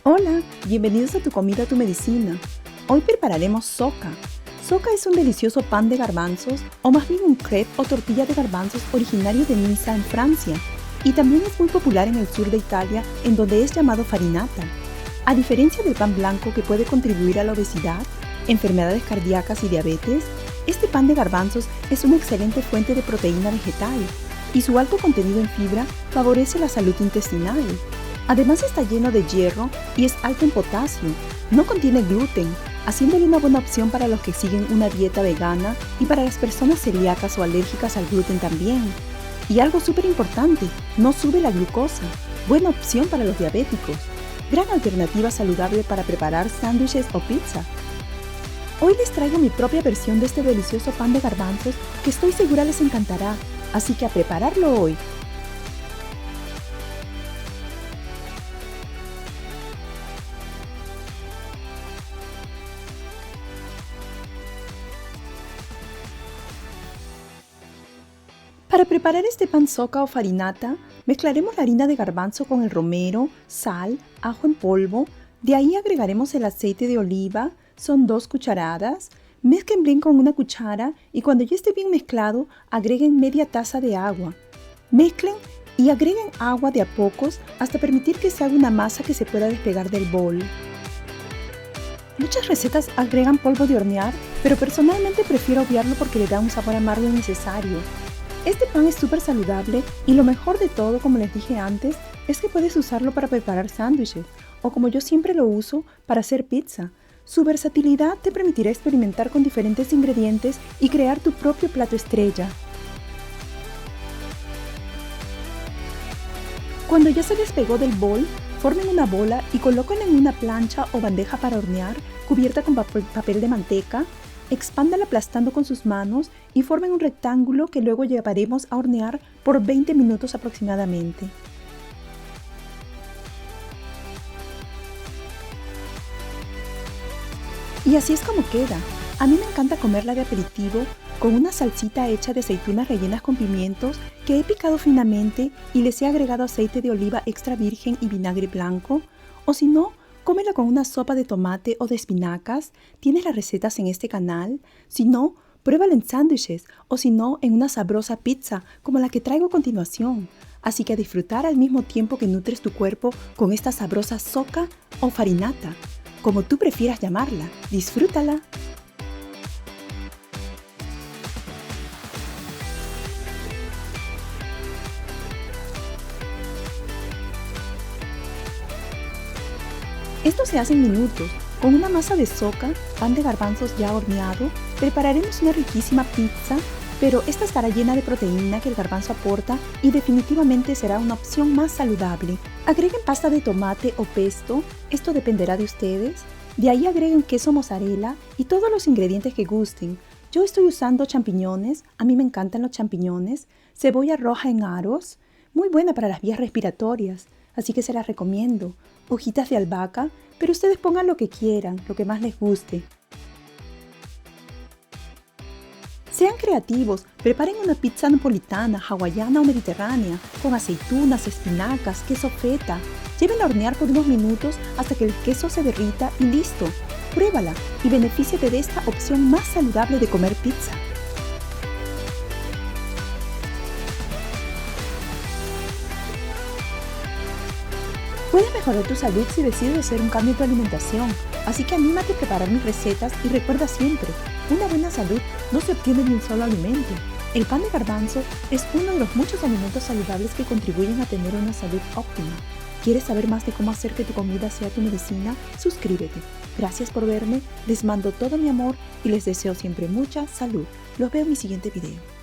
Hola, bienvenidos a Tu Comida, Tu Medicina. Hoy prepararemos soca. Soca es un delicioso pan de garbanzos, o más bien un crepe o tortilla de garbanzos originario de Niza en Francia, y también es muy popular en el sur de Italia, en donde es llamado farinata. A diferencia del pan blanco que puede contribuir a la obesidad, enfermedades cardíacas y diabetes, este pan de garbanzos es una excelente fuente de proteína vegetal, y su alto contenido en fibra favorece la salud intestinal. Además está lleno de hierro y es alto en potasio. No contiene gluten, haciéndole una buena opción para los que siguen una dieta vegana y para las personas celíacas o alérgicas al gluten también. Y algo súper importante, no sube la glucosa. Buena opción para los diabéticos. Gran alternativa saludable para preparar sándwiches o pizza. Hoy les traigo mi propia versión de este delicioso pan de garbanzos que estoy segura les encantará, así que a prepararlo hoy. Para preparar este pan soca o farinata, mezclaremos la harina de garbanzo con el romero, sal, ajo en polvo, de ahí agregaremos el aceite de oliva, son 2 cucharadas, mezclen bien con una cuchara y cuando ya esté bien mezclado, agreguen media taza de agua. Mezclen y agreguen agua de a pocos hasta permitir que se haga una masa que se pueda despegar del bol. Muchas recetas agregan polvo de hornear, pero personalmente prefiero obviarlo porque le da un sabor amargo innecesario. Este pan es súper saludable y lo mejor de todo, como les dije antes, es que puedes usarlo para preparar sándwiches o como yo siempre lo uso, para hacer pizza. Su versatilidad te permitirá experimentar con diferentes ingredientes y crear tu propio plato estrella. Cuando ya se despegó del bol, formen una bola y colóquenla en una plancha o bandeja para hornear cubierta con papel de manteca. Expándala aplastando con sus manos y formen un rectángulo que luego llevaremos a hornear por 20 minutos aproximadamente. Y así es como queda. A mí me encanta comerla de aperitivo con una salsita hecha de aceitunas rellenas con pimientos que he picado finamente y les he agregado aceite de oliva extra virgen y vinagre blanco, o si no, cómela con una sopa de tomate o de espinacas. Tienes las recetas en este canal. Si no, pruébala en sándwiches o si no, en una sabrosa pizza como la que traigo a continuación. Así que a disfrutar al mismo tiempo que nutres tu cuerpo con esta sabrosa soca o farinata, como tú prefieras llamarla. ¡Disfrútala! Esto se hace en minutos. Con una masa de soca, pan de garbanzos ya horneado, prepararemos una riquísima pizza, pero esta estará llena de proteína que el garbanzo aporta y definitivamente será una opción más saludable. Agreguen pasta de tomate o pesto, esto dependerá de ustedes. De ahí agreguen queso mozzarella y todos los ingredientes que gusten. Yo estoy usando champiñones, a mí me encantan los champiñones, cebolla roja en aros, muy buena para las vías respiratorias, así que se las recomiendo. Hojitas de albahaca, pero ustedes pongan lo que quieran, lo que más les guste. Sean creativos, preparen una pizza napolitana, hawaiana o mediterránea, con aceitunas, espinacas, queso feta. Llévenla a hornear por unos minutos hasta que el queso se derrita y listo. Pruébala y benefíciate de esta opción más saludable de comer pizza. Puedes mejorar tu salud si decides hacer un cambio en tu alimentación, así que anímate a preparar mis recetas y recuerda siempre, una buena salud no se obtiene de un solo alimento. El pan de garbanzo es uno de los muchos alimentos saludables que contribuyen a tener una salud óptima. ¿Quieres saber más de cómo hacer que tu comida sea tu medicina? Suscríbete. Gracias por verme, les mando todo mi amor y les deseo siempre mucha salud. Los veo en mi siguiente video.